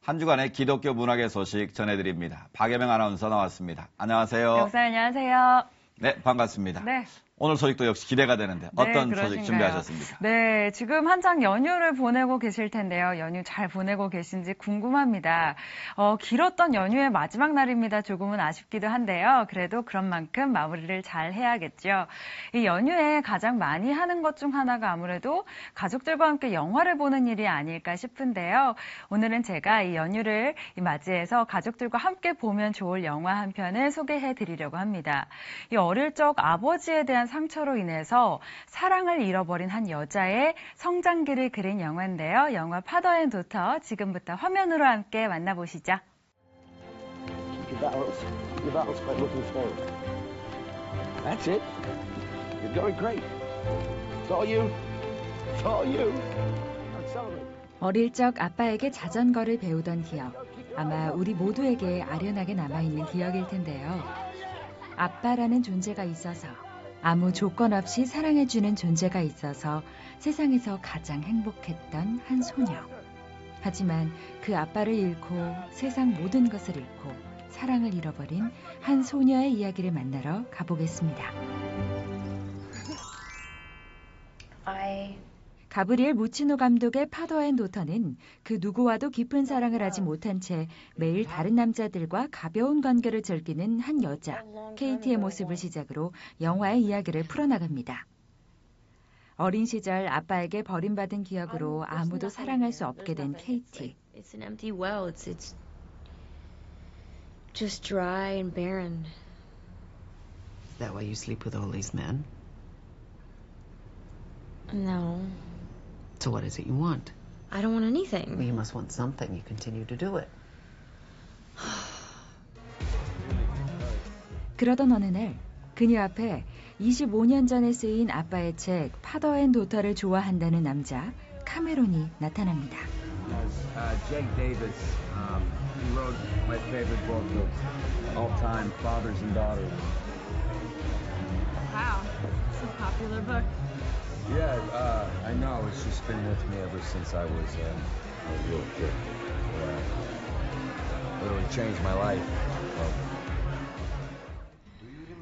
한 주간의 기독교 문학의 소식 전해드립니다. 박예명 아나운서 나왔습니다. 안녕하세요. 목사님 안녕하세요. 네, 반갑습니다. 네. 오늘 소식도 역시 기대가 되는데 어떤 소식 준비하셨습니까? 네, 지금 한창 연휴를 보내고 계실 텐데요. 연휴 잘 보내고 계신지 궁금합니다. 길었던 연휴의 마지막 날입니다. 조금은 아쉽기도 한데요. 그래도 그런 만큼 마무리를 잘 해야겠죠. 이 연휴에 가장 많이 하는 것 중 하나가 아무래도 가족들과 함께 영화를 보는 일이 아닐까 싶은데요. 오늘은 제가 이 연휴를 맞이해서 가족들과 함께 보면 좋을 영화 한 편을 소개해 드리려고 합니다. 이 어릴 적 아버지에 대한 상처로 인해서 사랑을 잃어버린 한 여자의 성장기를 그린 영화인데요. 영화 파더 앤 도터 지금부터 화면으로 함께 만나보시죠. That's it. You're doing great. It's all you. It's all you. 어릴 적 아빠에게 자전거를 배우던 기억. 아마 우리 모두에게 아련하게 남아있는 기억일 텐데요. 아빠라는 존재가 있어서 아무 조건 없이 사랑해주는 존재가 있어서 세상에서 가장 행복했던 한 소녀. 하지만 그 아빠를 잃고 세상 모든 것을 잃고 사랑을 잃어버린 한 소녀의 이야기를 만나러 가보겠습니다. 가브리엘 무치노 감독의 파더 앤 도터는 그 누구와도 깊은 사랑을 하지 못한 채 매일 다른 남자들과 가벼운 관계를 즐기는 한 여자, 케이티의 모습을 시작으로 영화의 이야기를 풀어나갑니다. 어린 시절 아빠에게 버림받은 기억으로 아무도 사랑할 수 없게 된 케이티. It's an empty well. It's just dry and barren. Is that why you sleep with all these men? No. So what is it you want? I don't want anything. Well, you must want something. You continue to do it. 그러던 어느 날 그녀 앞에 25년 전에 쓰인 아빠의 책 파더 앤 도터를 좋아한다는 남자 카메론이 나타납니다. Jake Davis, he wrote my favorite book of all time, Fathers and Daughters. Wow, it's a popular book. Yeah, I know. It's just been with me ever since I was a little kid. Literally changed my life.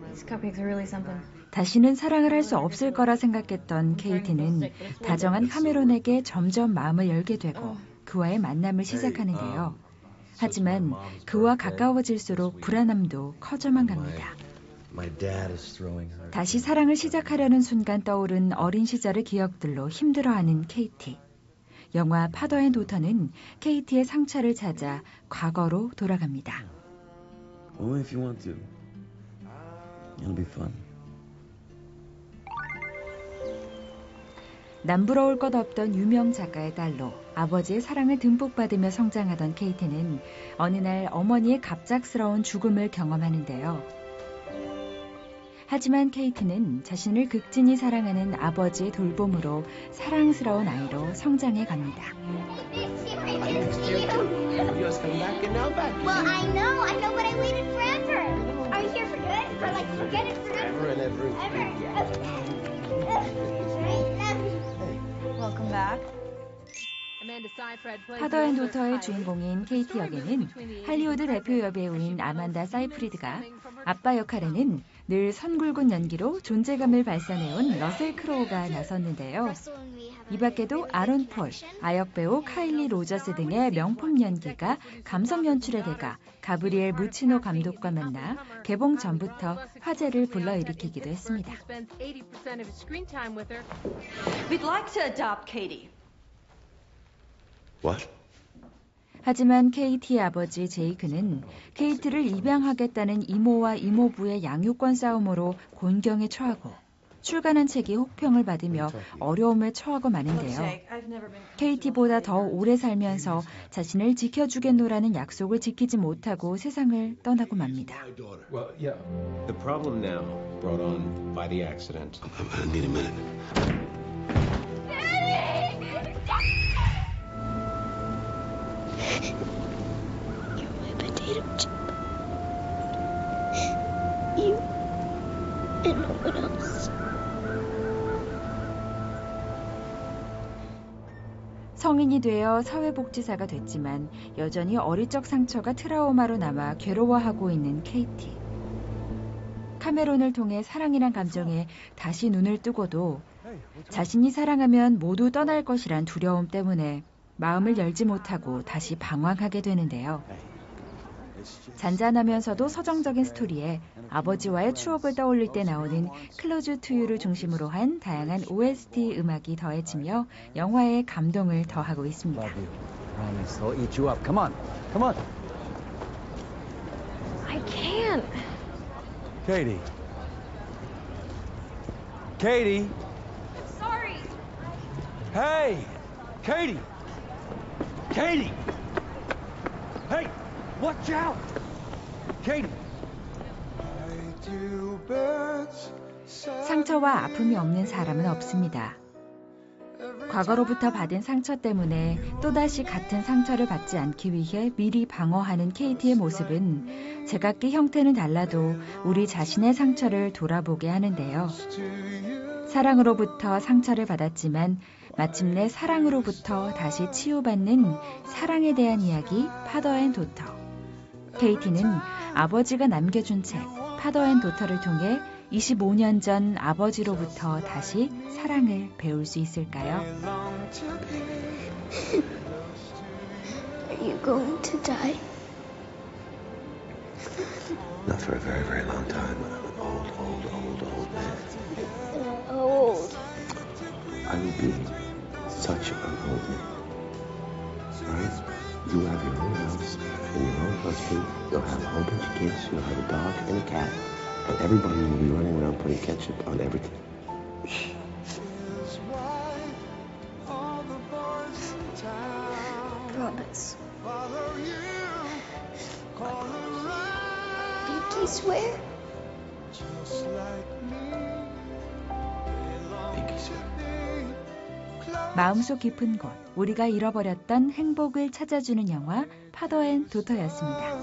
These cupcakes are really something. 다시는 사랑을 할 수 없을 거라 생각했던 케이티는 다정한 카메론에게 점점 마음을 열게 되고 그와의 만남을 시작하는데요. 하지만 그와 가까워질수록 불안함도 커져만 갑니다. 다시 사랑을 시작하려는 순간 떠오른 어린 시절의 기억들로 힘들어하는 케이티. 영화 파더 앤 도터는 케이티의 상처를 찾아 과거로 돌아갑니다. Only if you want to. It'll be fun. 남부러울 것 없던 유명 작가의 딸로 아버지의 사랑을 듬뿍 받으며 성장하던 케이티는 어느 날 어머니의 갑작스러운 죽음을 경험하는데요. 하지만 케이티는 자신을 극진히 사랑하는 아버지의 돌봄으로 사랑스러운 아이로 성장해 갑니다. Well, I know, but I waited forever. Are you here for good? For like forget it forever? Ever. Welcome back. 파더 앤 도터의 주인공인 케이티 역에는 할리우드 대표 여배우인 아만다 사이프리드가 아빠 역할에는 늘 선굵은 연기로 존재감을 발산해온 러셀 크로우가 나섰는데요. 이 밖에도 아론 폴, 아역배우 카일리 로저스 등의 명품 연기가 감성 연출의 대가 가브리엘 무치노 감독과 만나 개봉 전부터 화제를 불러일으키기도 했습니다. We'd like to adopt Katie. What? 하지만 케이티의 아버지 제이크는 케이티를 입양하겠다는 이모와 이모부의 양육권 싸움으로 곤경에 처하고 출간한 책이 혹평을 받으며 어려움에 처하고 마는데요. 케이티보다 더 오래 살면서 자신을 지켜주겠노라는 약속을 지키지 못하고 세상을 떠나고 맙니다. Well, yeah. The problem now brought on by the accident. I need a minute. You're my potato chip. You and no one else. 성인이 되어 사회복지사가 됐지만 여전히 어릴 적 상처가 트라우마로 남아 괴로워하고 있는 케이티. 카메론을 통해 사랑이란 감정에 다시 눈을 뜨고도 자신이 사랑하면 모두 떠날 것이란 두려움 때문에 마음을 열지 못하고 다시 방황하게 되는데요. 잔잔하면서도 서정적인 스토리에 아버지와의 추억을 떠올릴 때 나오는 클로즈 투 유를 중심으로 한 다양한 OST 음악이 더해지며 영화의 감동을 더하고 있습니다. Promise, I'll eat you up. Come on. Come on. I can't. Katie. Katie. Sorry. Hey. Katie. Katie. Hey. Watch out. Katie. 상처와 아픔이 없는 사람은 없습니다. 과거로부터 받은 상처 때문에 또다시 같은 상처를 받지 않기 위해 미리 방어하는 케이티의 모습은 제각기 형태는 달라도 우리 자신의 상처를 돌아보게 하는데요. 사랑으로부터 상처를 받았지만 마침내 사랑으로부터 다시 치유받는 사랑에 대한 이야기 파더 앤 도터. 케이티는 아버지가 남겨준 책 파더 앤 도터를 통해 25년 전 아버지로부터 다시 사랑을 배울 수 있을까요? Are you going to die? Not for a very, very long time. I'm an old man. How old? I will be such an old man. Alright? You will have your own house and your own husband. You'll have a whole bunch of kids. You'll have a dog and a cat. And everybody will be running around putting ketchup on everything. Promise. Pinky swear? Pinky swear. 마음속 깊은 곳, 우리가 잃어버렸던 행복을 찾아주는 영화 파더 앤 도터였습니다.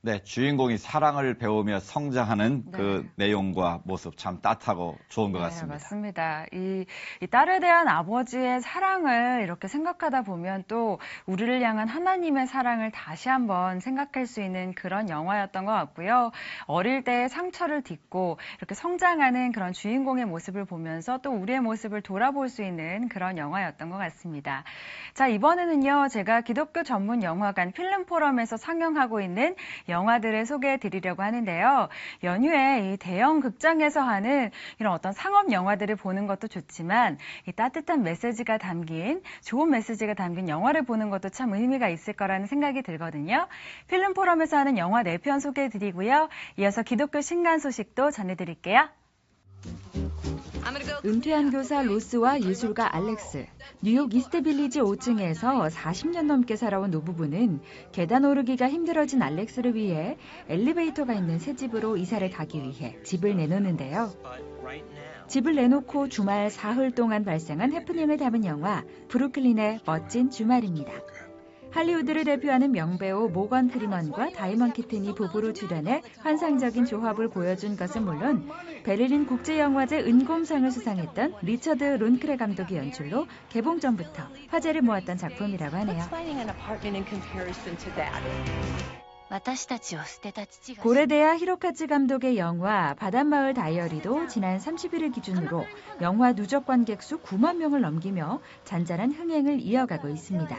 네, 주인공이 사랑을 배우며 성장하는 그 내용과 모습 참 따뜻하고 좋은 것 같습니다. 맞습니다. 이 딸에 대한 아버지의 사랑을 이렇게 생각하다 보면 또 우리를 향한 하나님의 사랑을 다시 한번 생각할 수 있는 그런 영화였던 것 같고요. 어릴 때의 상처를 딛고 이렇게 성장하는 그런 주인공의 모습을 보면서 또 우리의 모습을 돌아볼 수 있는 그런 영화였던 것 같습니다. 자, 이번에는요, 제가 기독교 전문 영화관 필름포럼에서 상영하고 있는 영화들을 소개해 드리려고 하는데요. 연휴에 이 대형 극장에서 하는 이런 어떤 상업 영화들을 보는 것도 좋지만 이 따뜻한 메시지가 담긴, 좋은 메시지가 담긴 영화를 보는 것도 참 의미가 있을 거라는 생각이 들거든요. 필름포럼에서 하는 영화 4편 소개해 드리고요. 이어서 기독교 신간 소식도 전해 드릴게요. 은퇴한 교사 로스와 예술가 알렉스, 뉴욕 이스트빌리지 5층에서 40년 넘게 살아온 노부부는 계단 오르기가 힘들어진 알렉스를 위해 엘리베이터가 있는 새 집으로 이사를 가기 위해 집을 내놓는데요. 집을 내놓고 주말 사흘 동안 발생한 해프닝을 담은 영화 브루클린의 멋진 주말입니다. 할리우드를 대표하는 명배우 모건 프리먼과 다이먼 키튼이 부부로 출연해 환상적인 조합을 보여준 것은 물론 베를린 국제영화제 은곰상을 수상했던 리처드 론크레 감독의 연출로 개봉 전부터 화제를 모았던 작품이라고 하네요. 고레데야 히로카즈 감독의 영화 바닷마을 다이어리도 지난 30일을 기준으로 영화 누적 관객 수 9만 명을 넘기며 잔잔한 흥행을 이어가고 있습니다.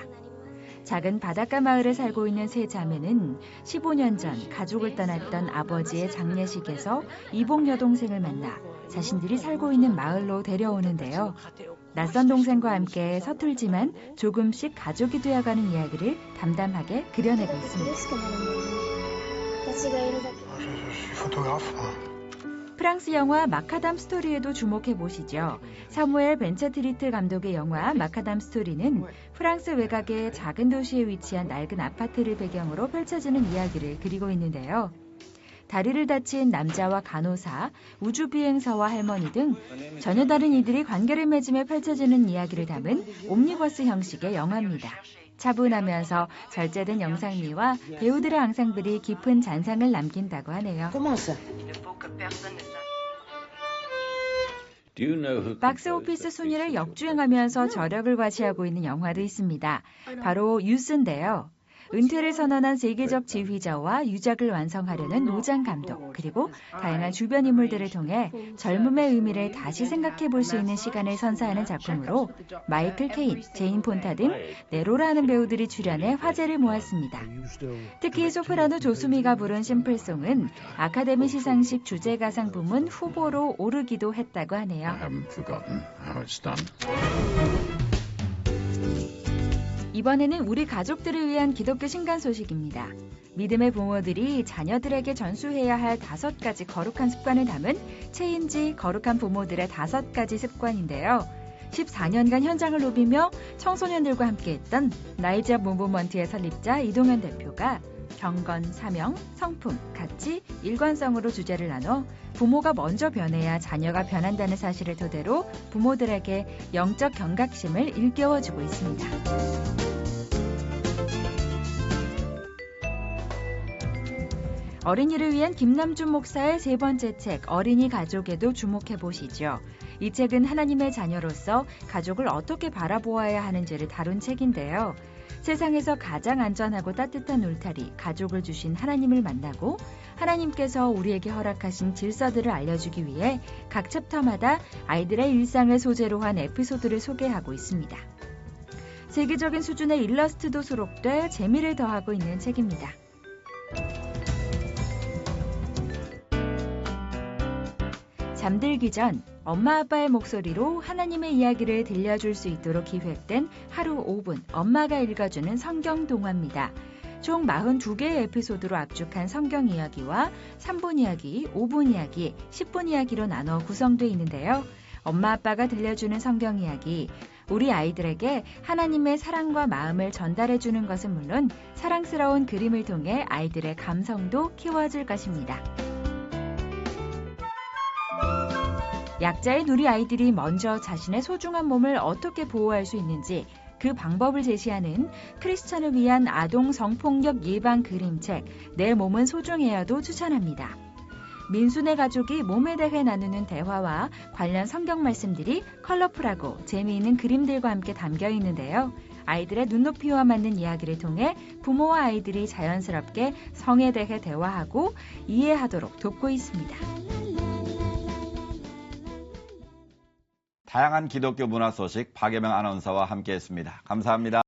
작은 바닷가 마을에 살고 있는 세 자매는 15년 전 가족을 떠났던 아버지의 장례식에서 이복 여동생을 만나 자신들이 살고 있는 마을로 데려오는데요. 낯선 동생과 함께 서툴지만 조금씩 가족이 되어가는 이야기를 담담하게 그려내고 있습니다. 프랑스 영화 마카담 스토리에도 주목해 보시죠. 사무엘 벤체트리트 감독의 영화 마카담 스토리는 프랑스 외곽의 작은 도시에 위치한 낡은 아파트를 배경으로 펼쳐지는 이야기를 그리고 있는데요. 다리를 다친 남자와 간호사, 우주비행사와 할머니 등 전혀 다른 이들이 관계를 맺으며 펼쳐지는 이야기를 담은 옴니버스 형식의 영화입니다. 차분하면서 절제된 영상미와 배우들의 앙상블이 깊은 잔상을 남긴다고 하네요. 박스오피스 순위를 역주행하면서 저력을 과시하고 있는 영화도 있습니다. 바로 유스인데요. 은퇴를 선언한 세계적 지휘자와 유작을 완성하려는 노장 감독, 그리고 다양한 주변 인물들을 통해 젊음의 의미를 다시 생각해 볼 수 있는 시간을 선사하는 작품으로 마이클 케인, 제인 폰타 등 네로라는 배우들이 출연해 화제를 모았습니다. 특히 소프라노 조수미가 부른 심플송은 아카데미 시상식 주제가상 부문 후보로 오르기도 했다고 하네요. 이번에는 우리 가족들을 위한 기독교 신간 소식입니다. 믿음의 부모들이 자녀들에게 전수해야 할 5가지 거룩한 습관을 담은 체인지 거룩한 부모들의 5가지 습관인데요. 14년간 현장을 누비며 청소년들과 함께했던 나이즈 업 무브먼트의 설립자 이동현 대표가 경건, 사명, 성품, 가치, 일관성으로 주제를 나눠 부모가 먼저 변해야 자녀가 변한다는 사실을 토대로 부모들에게 영적 경각심을 일깨워주고 있습니다. 어린이를 위한 김남준 목사의 3번째 책 어린이 가족에도 주목해 보시죠. 이 책은 하나님의 자녀로서 가족을 어떻게 바라보아야 하는지를 다룬 책인데요. 세상에서 가장 안전하고 따뜻한 울타리, 가족을 주신 하나님을 만나고 하나님께서 우리에게 허락하신 질서들을 알려주기 위해 각 챕터마다 아이들의 일상을 소재로 한 에피소드를 소개하고 있습니다. 세계적인 수준의 일러스트도 수록돼 재미를 더하고 있는 책입니다. 잠들기 전 엄마 아빠의 목소리로 하나님의 이야기를 들려줄 수 있도록 기획된 하루 5분 엄마가 읽어주는 성경 동화입니다. 총 42개의 에피소드로 압축한 성경 이야기와 3분 이야기, 5분 이야기, 10분 이야기로 나눠 구성되어 있는데요. 엄마 아빠가 들려주는 성경 이야기, 우리 아이들에게 하나님의 사랑과 마음을 전달해주는 것은 물론 사랑스러운 그림을 통해 아이들의 감성도 키워줄 것입니다. 약자인 우리 아이들이 먼저 자신의 소중한 몸을 어떻게 보호할 수 있는지 그 방법을 제시하는 크리스천을 위한 아동 성폭력 예방 그림책 내 몸은 소중해야도 추천합니다. 민수네 가족이 몸에 대해 나누는 대화와 관련 성경 말씀들이 컬러풀하고 재미있는 그림들과 함께 담겨 있는데요. 아이들의 눈높이와 맞는 이야기를 통해 부모와 아이들이 자연스럽게 성에 대해 대화하고 이해하도록 돕고 있습니다. 다양한 기독교 문화 소식 박예명 아나운서와 함께했습니다. 감사합니다.